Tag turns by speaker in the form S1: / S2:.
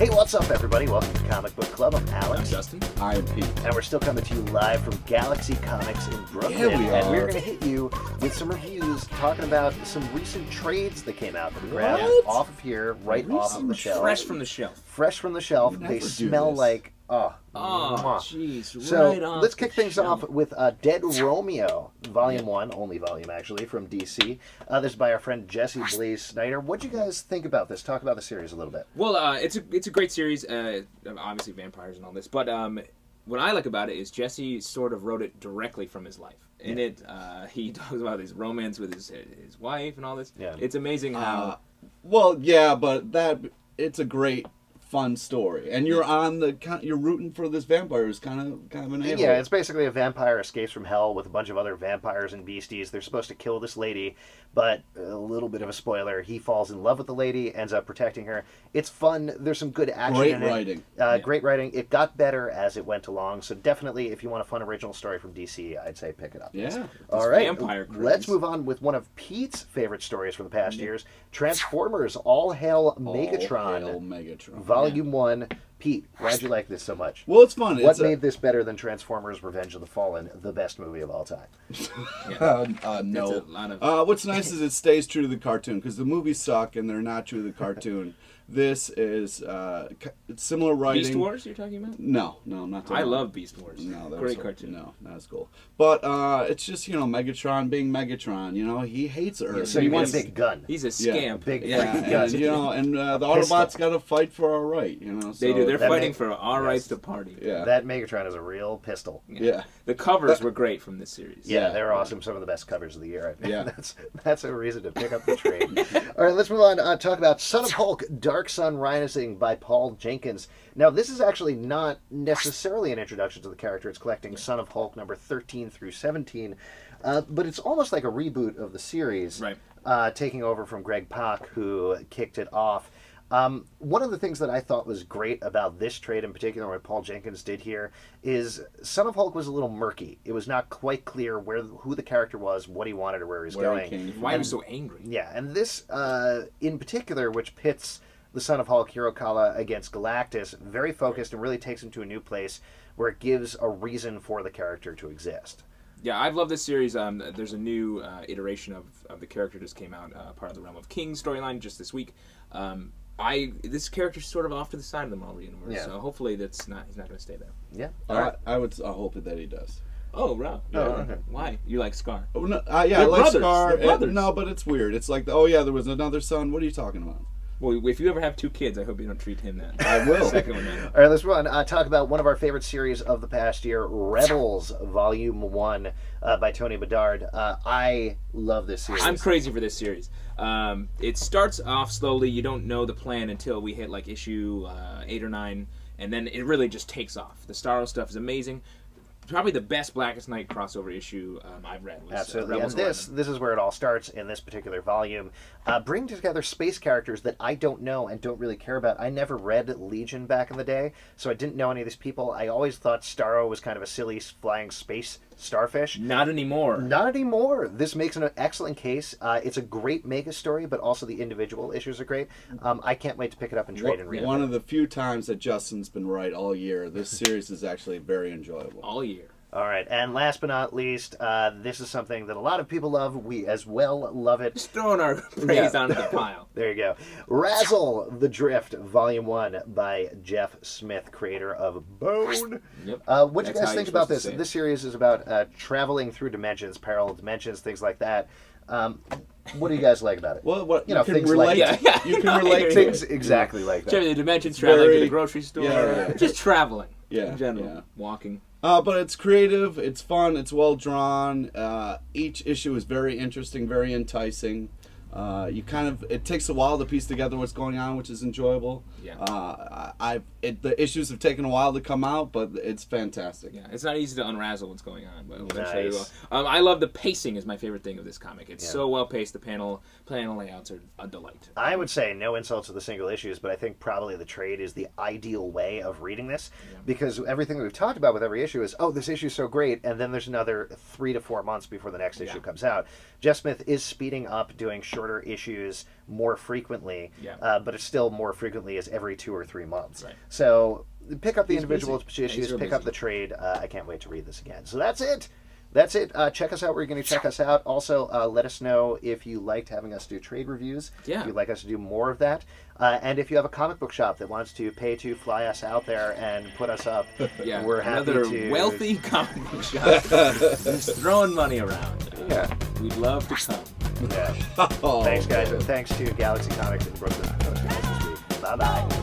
S1: Hey, what's up, everybody? Welcome to Comic Book Club. I'm Alex.
S2: I'm Justin.
S3: I'm Pete.
S1: And we're still coming to you live from Galaxy Comics in Brooklyn.
S3: Yeah, we
S1: And
S3: are.
S1: we're going to hit you with some reviews talking about some recent trades that came out that we grabbed
S3: What?
S1: off of here, right off of the shelf.
S2: Fresh from the shelf.
S1: Fresh from the shelf.
S3: We
S1: They
S3: never do
S1: smell
S3: this.
S1: like,
S2: Oh,
S1: mwah.
S2: jeez.
S1: So
S2: right off
S1: let's kick
S2: the
S1: things
S2: shelf.
S1: off with Dead Romeo, Volume 1, only volume actually, from DC. This is by our friend Jesse Blaze Snyder. What'd you guys think about this? Talk about the series a little bit.
S2: Well, it's a great series. Obviously, vampires and all this. But what I like about it is Jesse sort of wrote it directly from his life. In it, he talks about his romance with his wife and all this.
S1: Yeah.
S2: It's amazing how...
S3: Well, yeah, but it's a great, fun story, and you're you're rooting for this vampire who's kind of an a-hole.
S1: Yeah, it's basically a vampire escapes from hell with a bunch of other vampires and beasties. They're supposed to kill this lady, but a little bit of a spoiler, he falls in love with the lady, ends up protecting her. It's fun. There's some good action
S3: Great
S1: in it.
S3: writing.
S1: Great writing. It got better as it went along, so definitely, if you want a fun original story from DC, I'd say pick it up.
S3: Yeah.
S1: All right,
S2: vampire craze.
S1: let's move on with one of Pete's favorite stories from the past years, Transformers All Hail Megatron,
S3: All hail Megatron.
S1: Volume 1. Pete, why'd you like this so much?
S3: Well, it's fun.
S1: What made this better than Transformers Revenge of the Fallen, the best movie of all time?
S3: No.
S2: It's a lot of...
S3: What's nice is it stays true to the cartoon, because the movies suck and they're not true to the cartoon. This is it's similar writing.
S2: Beast Wars you're talking about?
S3: No, not talking
S2: I
S3: about-
S2: love Beast Wars.
S3: No, that
S2: Great
S3: was
S2: cartoon.
S3: No, that's cool. But it's just Megatron being Megatron. He hates Earth.
S1: So
S3: He
S1: you want
S3: wants-
S1: a big gun.
S2: He's a scamp.
S1: Big
S3: Yeah,
S1: freaking gun.
S3: and the
S1: pistol.
S3: Autobots got to fight for our right. So
S2: They do. They're
S1: that
S2: fighting
S1: make-
S2: for our rights
S1: yes.
S2: to party.
S3: Yeah.
S1: That Megatron is a real pistol.
S3: Yeah.
S2: The covers were great from this series.
S1: Yeah,
S3: Yeah.
S1: they're awesome. Some of the best covers of the year. I think.
S3: Yeah.
S1: That's a reason to pick up the trade. All right, let's move on. Talk about Son of Hulk, Dark Sun Rising by Paul Jenkins. Now, this is actually not necessarily an introduction to the character. It's collecting Son of Hulk number 13 through 17. But it's almost like a reboot of the series,
S2: Right.
S1: taking over from Greg Pak, who kicked it off. One of the things that I thought was great about this trade in particular, what Paul Jenkins did here, is Son of Hulk was a little murky. It was not quite clear who the character was, what he wanted, or where he was
S3: Where he
S1: going.
S3: came from.
S2: Why he was so angry?
S1: Yeah, and this in particular, which pits the Son of Hulk, Hirokala, against Galactus, very focused and really takes him to a new place where it gives a reason for the character to exist.
S2: Yeah, I've loved this series. There's a new iteration of the character just came out, part of the Realm of Kings storyline just this week. This character's sort of off to the side of the Marvel universe,
S1: Yeah.
S2: so hopefully he's not going to stay there.
S1: Yeah. All right.
S3: I would hope that he does.
S2: Oh, wow.
S1: Oh, okay.
S2: Why? You like Scar?
S3: Oh, no, yeah, I
S2: They're
S3: like
S2: brothers.
S3: Scar.
S2: They're brothers.
S3: No, but it's weird. It's like, oh yeah, there was another son. What are you talking about?
S2: Well, if you ever have two kids, I hope you don't treat him that.
S3: I will.
S2: Second one, then.
S1: All right, let's run. Talk about one of our favorite series of the past year, Rebels, Volume 1 by Tony Bedard. I love this series.
S2: I'm crazy for this series. It starts off slowly. You don't know the plan until we hit like issue 8 or 9, and then it really just takes off. The Starro stuff is amazing. Probably the best Blackest Night crossover issue I've read. Was,
S1: Absolutely,
S2: Rebels
S1: and
S2: 11.
S1: this is where it all starts in this particular volume. Bring together space characters that I don't know and don't really care about. I never read Legion back in the day, so I didn't know any of these people. I always thought Starro was kind of a silly flying space starfish.
S2: Not anymore.
S1: Not anymore. This makes an excellent case. It's a great mega story, but also the individual issues are great. I can't wait to pick it up and trade and read
S3: One
S1: it.
S3: of the few times that Justin's been right all year. This series is actually very enjoyable.
S2: All year.
S1: All right, and last but not least, this is something that a lot of people love. We as well love it.
S2: Just throwing our praise onto the pile.
S1: There you go. Razzle the Drift, Volume 1 by Jeff Smith, creator of Bone.
S2: Yep.
S1: What do you
S2: That's
S1: guys
S2: how
S1: think
S2: you're
S1: about
S2: supposed to
S1: this?
S2: say it.
S1: This series is about traveling through dimensions, parallel dimensions, things like that. What do you guys like about it?
S3: Well, what
S1: You know,
S3: can
S1: things
S3: relate.
S1: like
S2: that.
S3: You can relate to
S1: Things
S3: it.
S1: exactly like that.
S2: The dimensions, traveling to
S3: very-
S2: the grocery store.
S3: yeah.
S2: Just traveling.
S3: Yeah,
S2: In general.
S3: yeah.
S2: Walking.
S3: But it's creative, it's fun, it's well drawn. Each issue is very interesting, very enticing. It takes a while to piece together what's going on, which is enjoyable.
S2: Yeah.
S3: The issues have taken a while to come out, but it's fantastic.
S2: Yeah, it's not easy to unravel what's going on, but eventually we
S1: Nice.
S2: will. I love the pacing is my favorite thing of this comic. It's
S1: Yeah.
S2: so well paced. The panel layouts are a delight.
S1: I would say no insults to the single issues, but I think probably the trade is the ideal way of reading this, because everything that we've talked about with every issue is, oh, this issue is so great, and then there's another 3 to 4 months before the next issue comes out. Jeff Smith is speeding up doing short shorter issues more frequently,
S2: Yeah.
S1: but it's still more frequently as every 2 or 3 months.
S2: Right.
S1: So pick up the
S3: He's
S1: individual
S3: busy.
S1: issues,
S2: He's real
S1: pick up
S2: busy.
S1: the trade. I can't wait to read this again. So that's it. That's it. Check us out where you're going to check us out. Also, let us know if you liked having us do trade reviews.
S2: Yeah.
S1: If you'd like us to do more of that. And if you have a comic book shop that wants to pay to fly us out there and put us up,
S2: Yeah,
S1: we're happy
S2: another
S1: to...
S2: wealthy comic book shop just throwing money around.
S1: Yeah.
S2: We'd love to come.
S1: Yeah.
S3: Oh,
S1: Thanks, guys.
S3: man.
S1: And thanks to Galaxy Comics in Brooklyn for hosting us this week. Bye-bye.